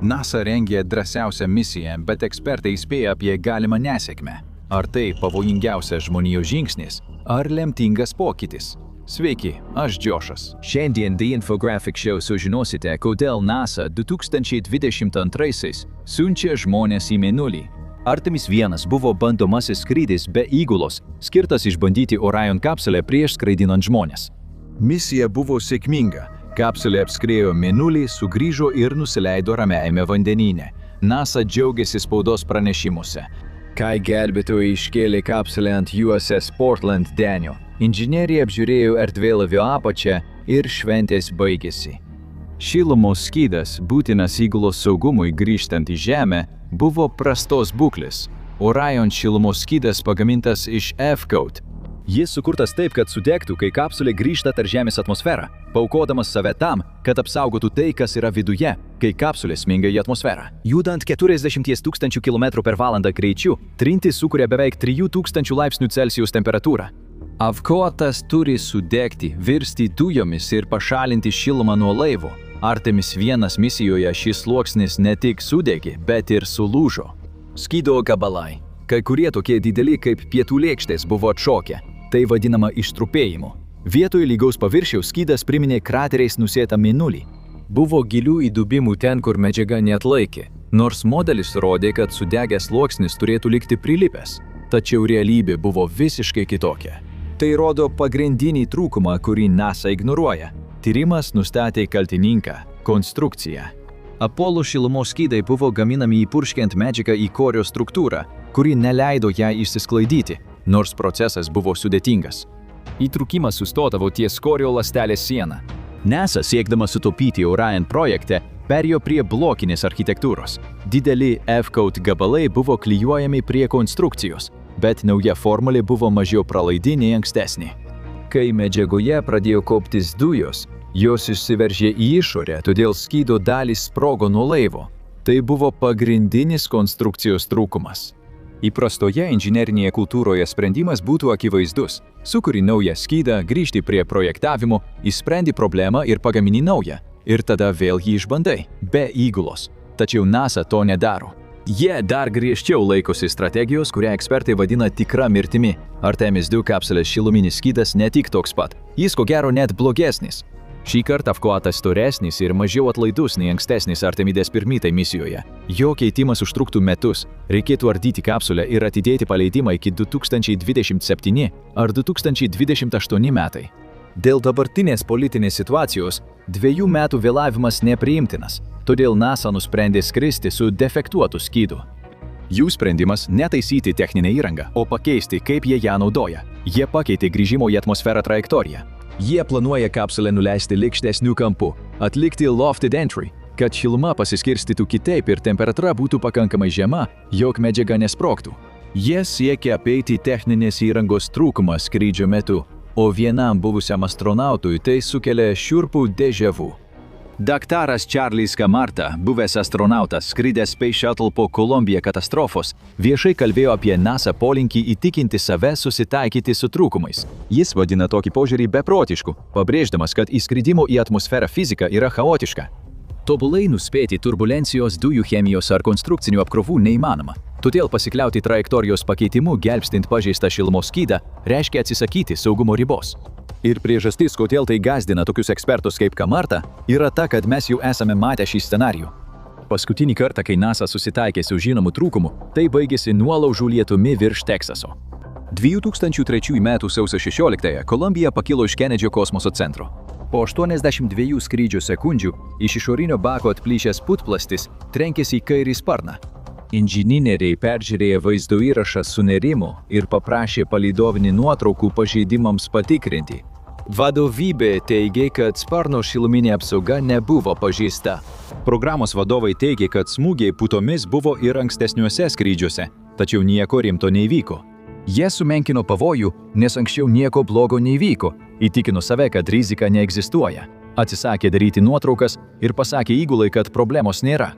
NASA rengė drąsiausią misiją, bet ekspertai įspėja apie galimą nesėkmę. Ar tai pavojingiausias žmonijos žingsnis, ar lemtingas pokytis? Sveiki, aš Džošas. Šiandien The Infographic Show sužinosite, kodėl NASA 2022 siunčia žmones į Mėnulį. Artemis 1 buvo bandomasis skrydis be įgulos, skirtas išbandyti Orion kapsulę prieš skraidinant žmones. Misija buvo sėkminga. Kapsulė apskriejo Mėnulį, sugrįžo ir nusileido Ramiajame vandenyne. NASA džiaugiasi spaudos pranešimuose. Kai gelbėtojai iškėlė kapsulę ant USS Portland denio, inžinieriai apžiūrėjo erdvėlaivio apačią ir šventės baigėsi. Šilumos skydas, būtinas įgulos saugumui grįžtant į Žemę, buvo prastos būklės. Orion šilumos skydas pagamintas iš F-Code. Jis sukurtas taip, kad sudegtų, kai kapsulė grįžta per Žemės atmosferą, paaukodamas save tam, kad apsaugotų tai, kas yra viduje, kai kapsulė sminga į atmosferą. Judant 40 000 km/h greičiu, trintis sukuria beveik 3000 laipsnių Celsijaus temperatūrą. F-Code'as turi sudegti, virsti dujomis ir pašalinti šilumą nuo laivo. Artemis 1 misijoje šis sluoksnis ne tik sudegė, bet ir sulūžo. Skydo gabalai. Kai kurie tokie dideli kaip pietų lėkštės buvo atšokę. Tai vadinama ištrupėjimu. Vietoj lygaus paviršiaus skydas priminė krateriais nusėtą Mėnulį. Buvo gilių įdubimų ten, kur medžiaga neatlaikė, nors modelis rodė, kad sudegęs sluoksnis turėtų likti prilipęs. Tačiau realybė buvo visiškai kitokia. Tai rodo pagrindinį trūkumą, kurį NASA ignoruoja. Tyrimas nustatė kaltininką – konstrukciją. Apollo šilumos skydai buvo gaminami įpurškiant medžiagą į korio struktūrą, kuri neleido ją išsisklaidyti, nors procesas buvo sudėtingas. Įtrūkimas sustodavo ties korio ląstelės sieną. NASA, siekdamas sutaupyti Orion projekte, perėjo prie blokinės architektūros. Dideli F-Code gabalai buvo klijuojami prie konstrukcijos, bet nauja formulė buvo mažiau pralaidi nei ankstesnė. Kai medžiagoje pradėjo kauptis dujos, jos išsiveržė į išorę, todėl skydo dalys sprogo nuo laivo. Tai buvo pagrindinis konstrukcijos trūkumas. Įprastoje inžinerinėje kultūroje sprendimas būtų akivaizdus. Sukuri naują skydą, grįžti prie projektavimo, išsprendi problemą ir pagamini naują. Ir tada vėl jį išbandai, be įgulos. Tačiau NASA to nedaro. Jie dar griežčiau laikosi strategijos, kurią ekspertai vadina tikra mirtimi. Artemis 2 kapsulės šiluminis skydas ne tik toks pat, jis ko gero net blogesnis. Šį kartą F-Code'as storesnis ir mažiau atlaidus nei ankstesnis Artemides 1 misijoje. Jo keitimas užtruktų metus, reikėtų ardyti kapsulę ir atidėti paleidimą iki 2027 ar 2028 metai. Dėl dabartinės politinės situacijos 2 metų vėlavimas nepriimtinas, todėl NASA nusprendė skristi su defektuotu skydu. Jų sprendimas netaisyti techninę įrangą, o pakeisti, kaip jie ją naudoja. Jie pakeitė grįžimo į atmosferą trajektoriją. Jie planuoja kapsulę nuleisti likštesniu kampu, atlikti lofted entry, kad šiluma pasiskirstytų kitaip ir temperatūra būtų pakankamai žema, jog medžiaga nesprogtų. Jie siekia apeiti techninės įrangos trūkumą skrydžio metu, o vienam buvusiam astronautui tai sukelia šiurpų déjà vu. Daktaras Charles Camarta, buvęs astronautas, skridęs Space Shuttle po Columbia katastrofos, viešai kalbėjo apie NASA polinkį įtikinti save susitaikyti su trūkumais. Jis vadina tokį požiūrį beprotišku, pabrėždamas, kad įskridimo į atmosferą fizika yra chaotiška. Tobulai nuspėti turbulencijos, dujų chemijos ar konstrukcinių apkrovų neįmanoma. Todėl pasikliauti trajektorijos pakeitimu gelbstint pažeistą šilumos skydą reiškia atsisakyti saugumo ribos. Ir priežastis, kodėl tai gąsdina tokius ekspertus kaip Camarta, yra ta, kad mes jau esame matę šį scenarijų. Paskutinį kartą, kai NASA susitaikė su žinomu trūkumu, tai baigėsi nuolaužų lietumi virš Teksaso. 2003 m. sausio 16-ąją Kolumbija pakilo iš Kenedžio kosmoso centro. Po 82 skrydžių sekundžių iš išorinio bako atplyšęs putplastis trenkėsi į kairį sparną. Inžinieriai peržiūrėję vaizdo įrašą sunerimo ir paprašė palydovinį nuotraukų pažeidimams patikrinti. Vadovybė teigė, kad sparno šiluminė apsauga nebuvo pažeista. Programos vadovai teigė, kad smūgiai putomis buvo ir ankstesniuose skrydžiuose, tačiau nieko rimto neįvyko. Jie sumenkino pavojų, nes anksčiau nieko blogo neįvyko, įtikino save, kad rizika neegzistuoja. Atsisakė daryti nuotraukas ir pasakė įgulai, kad problemos nėra.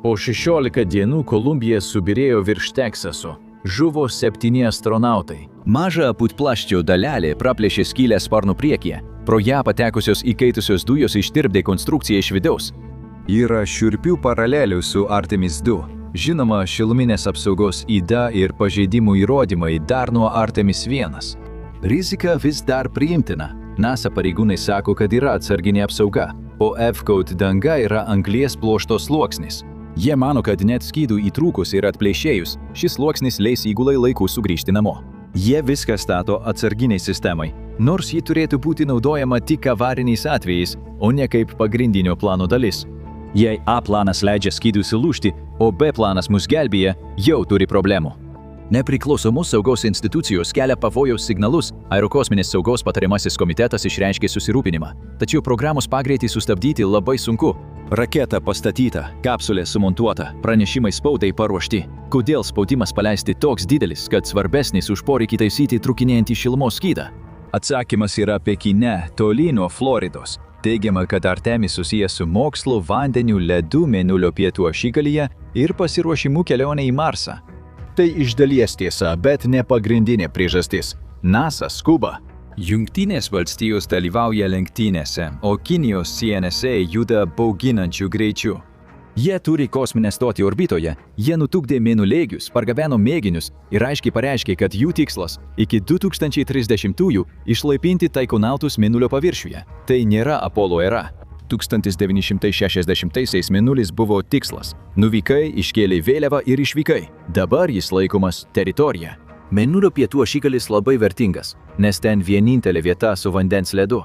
Po 16 dienų Kolumbija subyrėjo virš Teksaso. Žuvo 7 astronautai. Maža putplasčio dalelė praplėšė skylę sparno priekyje. Pro ją patekusios įkaitusios dujos ištirpdė konstrukciją iš vidaus. Yra šiurpių paralelių su Artemis II. Žinoma, šiluminės apsaugos yda ir pažeidimų įrodymai dar nuo Artemis I. Rizika vis dar priimtina. NASA pareigūnai sako, kad yra atsarginė apsauga, o F-Code danga yra anglies pluošto sluoksnis. Jie mano, kad net skydų įtrūkus ir atplėšėjus, šis sluoksnis leis įgulai laiku sugrįžti namo. Jie viską stato atsarginiai sistemai, nors ji turėtų būti naudojama tik avariniais atvejais, o ne kaip pagrindinio plano dalis. Jei A planas leidžia skydui sulūžti, o B planas mus gelbėja, jau turi problemų. Nepriklausomos saugos institucijos kelia pavojaus signalus, Aerokosminės saugos patariamasis komitetas išreiškė susirūpinimą. Tačiau programos pagreitį sustabdyti labai sunku. Raketa pastatyta, kapsulė sumontuota, pranešimai spaudai paruošti. Kodėl spaudimas paleisti toks didelis, kad svarbesnis už poreikį taisyti trūkinėjantį šilumos skydą? Atsakymas yra Pekine, toli nuo Floridos. Teigiama, kad Artemis susijęs su mokslu, vandeniu, ledu Mėnulio pietų ašigalyje ir pasiruošimu kelionei į Marsą. Tai iš dalies tiesa, bet ne pagrindinė priežastis. NASA skuba. Jungtinės valstijos dalyvauja lenktynėse, o Kinijos CNSA juda bauginančiu greičiu. Jie turi kosminę stotį orbitoje, jie nutupdė mėnulėgius, pargabeno mėginius ir aiškiai pareiškė, kad jų tikslas iki 2030-ųjų išlaipinti taikonautus Mėnulio paviršiuje. Tai nėra Apollo era. 1960-aisiais Mėnulis buvo tikslas. Nuvykai, iškėlei vėliavą ir išvykai. Dabar jis laikomas teritorija. Mėnulio pietų ašigalis labai vertingas, nes ten vienintelė vieta su vandens ledu.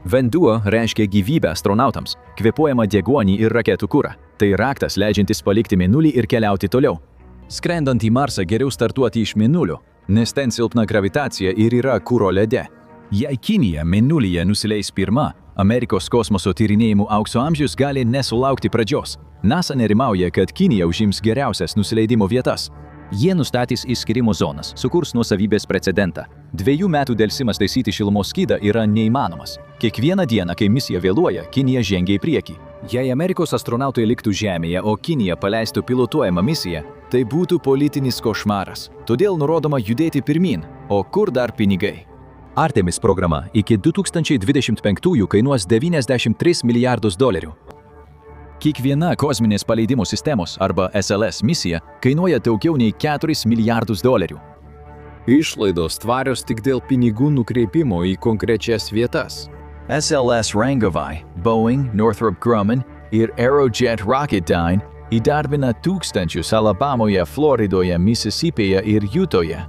Vanduo reiškia gyvybę astronautams, kvėpuojamą deguonį ir raketų kurą. Tai raktas leidžiantis palikti Mėnulį ir keliauti toliau. Skrendant į Marsą geriau startuoti iš Mėnulio, nes ten silpna gravitacija ir yra kuro lede. Jei Kinija Mėnulyje nusileis pirma, Amerikos kosmoso tyrinėjimų aukso amžius gali nesulaukti pradžios. NASA nerimauja, kad Kinija užims geriausias nusileidimo vietas. Jie nustatys išskyrimo zonas, sukurs nuosavybės precedentą. 2 metų delsimas taisyti šilumos skydą yra neįmanomas. Kiekvieną dieną, kai misija vėluoja, Kinija žengia į priekį. Jei Amerikos astronautai liktų Žemėje, o Kinija paleistų pilotuojamą misiją, tai būtų politinis košmaras. Todėl nurodoma judėti pirmyn, o kur dar pinigai? Artemis programa iki 2025-ųjų kainuos $93 milijardus. Kiekviena kosminės paleidimo sistemos arba SLS misija kainuoja daugiau nei $4 milijardus. Išlaidos tvarios tik dėl pinigų nukreipimo į konkrečias vietas. SLS Rangovai, Boeing, Northrop Grumman ir Aerojet Rocketdyne įdarbina tūkstančius Alabamoje, Floridoje, Mississippyje ir Jutoje.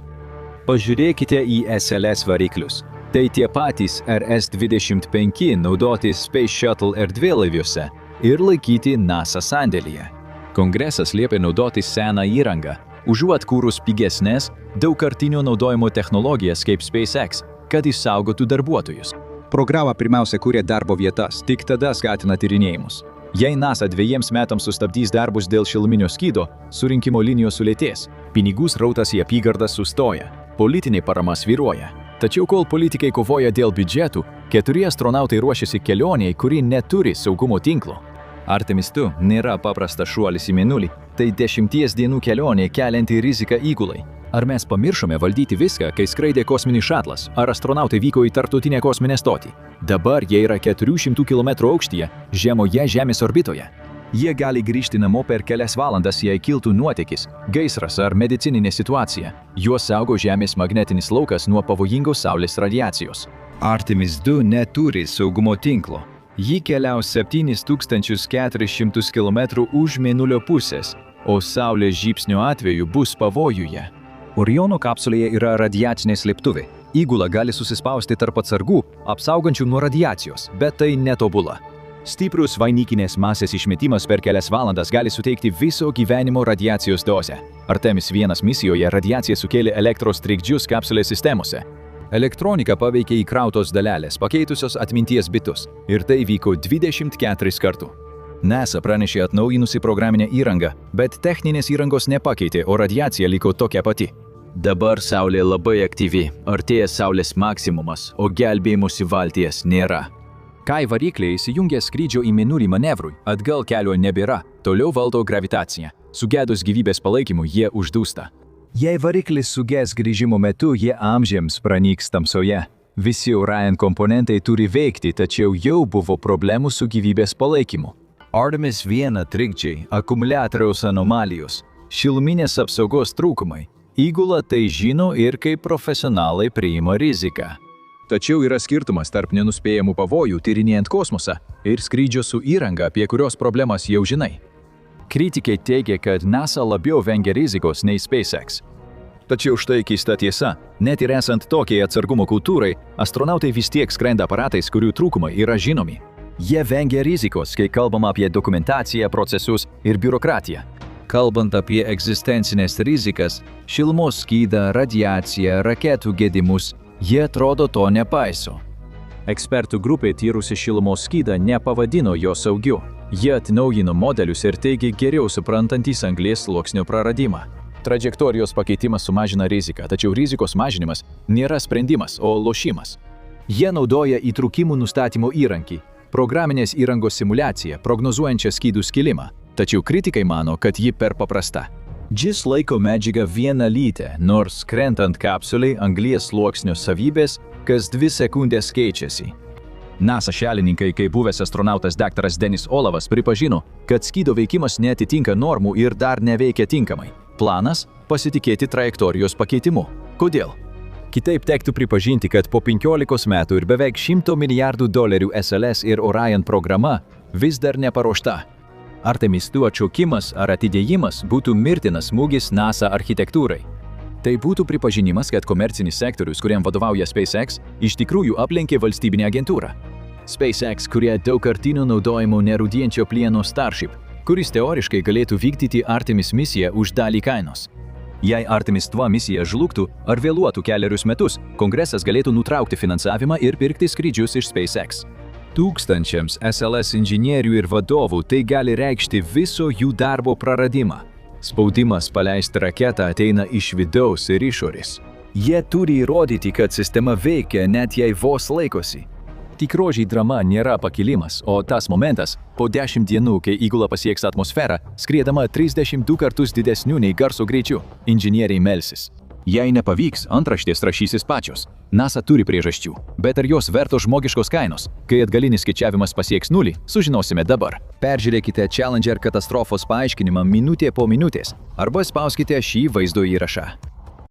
Pažiūrėkite į SLS variklius. Tai tie patys RS-25 naudoti Space Shuttle erdvėlaiviuose ir laikyti NASA sandėlyje. Kongresas liepė naudoti seną įrangą, užuot kūrus pigesnės, daugkartinio naudojimo technologijas kaip SpaceX, kad išsaugotų darbuotojus. Programa pirmiausia kūrė darbo vietas, tik tada skatina tyrinėjimus. Jei NASA 2 metams sustabdys darbus dėl šiluminio skydo, surinkimo linijos sulėtės, pinigų srautas į apygardą sustoja, politinė parama svyruoja. Tačiau kol politikai kovoja dėl biudžetų, 4 astronautai ruošiasi kelioniai, kuri neturi saugumo tinklo. Artemis II nėra paprastas šuolis į Mėnulį, tai 10 dienų kelionė kelianti riziką įgulai. Ar mes pamiršome valdyti viską, kai skraidė kosminis šatlas, ar astronautai vyko į tarptautinę kosminę stotį? Dabar jie yra 400 km aukštyje, žemoje Žemės orbitoje. Jie gali grįžti namo per kelias valandas, jei kiltų nuotėkis, gaisras ar medicininė situacija. Juos saugo Žemės magnetinis laukas nuo pavojingos Saulės radiacijos. Artemis II neturi saugumo tinklo. Ji keliaus 7400 km už Mėnulio pusės, o Saulės žybsnio atveju bus pavojuje. Oriono kapsulėje yra radiacinė slėptuvė. Įgula gali susispausti tarp atsargų, apsaugančių nuo radiacijos, bet tai netobula. Stiprus vainikinės masės išmetimas per kelias valandas gali suteikti viso gyvenimo radiacijos dozę. Artemis I misijoje radiacija sukėlė elektros trikdžius kapsulės sistemose. Elektronika paveikė įkrautos dalelės, pakeitusios atminties bitus, ir tai vyko 24 kartų. NASA pranešė atnaujinusi programinę įrangą, bet techninės įrangos nepakeitė, o radiacija liko tokia pati. Dabar Saulė labai aktyvi, artėja Saulės maksimumas, o gelbėjimosi valties nėra. Kai varikliai įsijungia skrydžio į Mėnulį manevrui, atgal kelio nebėra, toliau valdo gravitaciją. Sugedus gyvybės palaikymu jie uždūsta. Jei variklis suges grįžimo metu, jie amžiams pranyks tamsoje. Visi Orion komponentai turi veikti, tačiau jau buvo problemų su gyvybės palaikymu. Artemis 1 trikdžiai, akumuliatoriaus anomalijos, šiluminės apsaugos trūkumai. Įgula tai žino ir kaip profesionalai priima riziką. Tačiau yra skirtumas tarp nenuspėjamų pavojų tyrinėjant kosmosą ir skrydžio su įranga, apie kurios problemas jau žinai. Kritikai teigia, kad NASA labiau vengia rizikos nei SpaceX. Tačiau štai keista tiesa, net ir esant tokiai atsargumo kultūrai, astronautai vis tiek skrenda aparatais, kurių trūkumai yra žinomi. Jie vengia rizikos, kai kalbama apie dokumentaciją, procesus ir biurokratiją. Kalbant apie egzistencinės rizikas, šilumos skydą, radiaciją, raketų gedimus, jie atrodo to nepaiso. Ekspertų grupė tyrusi šilumos skydą nepavadino jo saugiu. Jie atnaujino modelius ir teigė geriau suprantantys anglies sluoksnio praradimą. Trajektorijos pakeitimas sumažina riziką, tačiau rizikos mažinimas nėra sprendimas, o lošimas. Jie naudoja įtrūkimų nustatymo įrankį, programinės įrangos simuliaciją, prognozuojančią skydų skilimą, tačiau kritikai mano, kad ji per paprasta. Jis laiko medžiagą vienalytę, nors krentant kapsuliai anglies sluoksnio savybės kas 2 sekundės keičiasi. NASA šalininkai, kaip buvęs astronautas dr. Denis Olavas, pripažino, kad skydo veikimas neatitinka normų ir dar neveikia tinkamai. Planas – pasitikėti trajektorijos pakeitimu. Kodėl? Kitaip tektų pripažinti, kad po 15 metų ir beveik $100 milijardų SLS ir Orion programa vis dar neparuošta. Artemis 2 atšaukimas ar atidėjimas būtų mirtinas smūgis NASA architektūrai. Tai būtų pripažinimas, kad komercinis sektorius, kuriam vadovauja SpaceX, iš tikrųjų aplenkė valstybinę agentūrą. SpaceX kuria daugkartinio naudojimo nerūdijančio plieno Starship, kuris teoriškai galėtų vykdyti Artemis misiją už dalį kainos. Jei Artemis 2 misija žlugtų ar vėluotų kelerius metus, Kongresas galėtų nutraukti finansavimą ir pirkti skrydžius iš SpaceX. Tūkstančiams SLS inžinierių ir vadovų tai gali reikšti viso jų darbo praradimą. Spaudimas paleisti raketą ateina iš vidaus ir išorės. Jie turi įrodyti, kad sistema veikia, net jei vos laikosi. Tikroji drama nėra pakilimas, o tas momentas, po 10 dienų, kai įgula pasieks atmosferą, skriedama 32 kartus didesniu nei garso greičiu, inžinieriai melsis. Jei nepavyks, antraštės rašysis pačios. NASA turi priežasčių, bet ar jos vertos žmogiškos kainos? Kai atgalinis skaičiavimas pasieks 0, sužinosime dabar. Peržiūrėkite Challenger katastrofos paaiškinimą minutė po minutės arba spauskite šį vaizdo įrašą.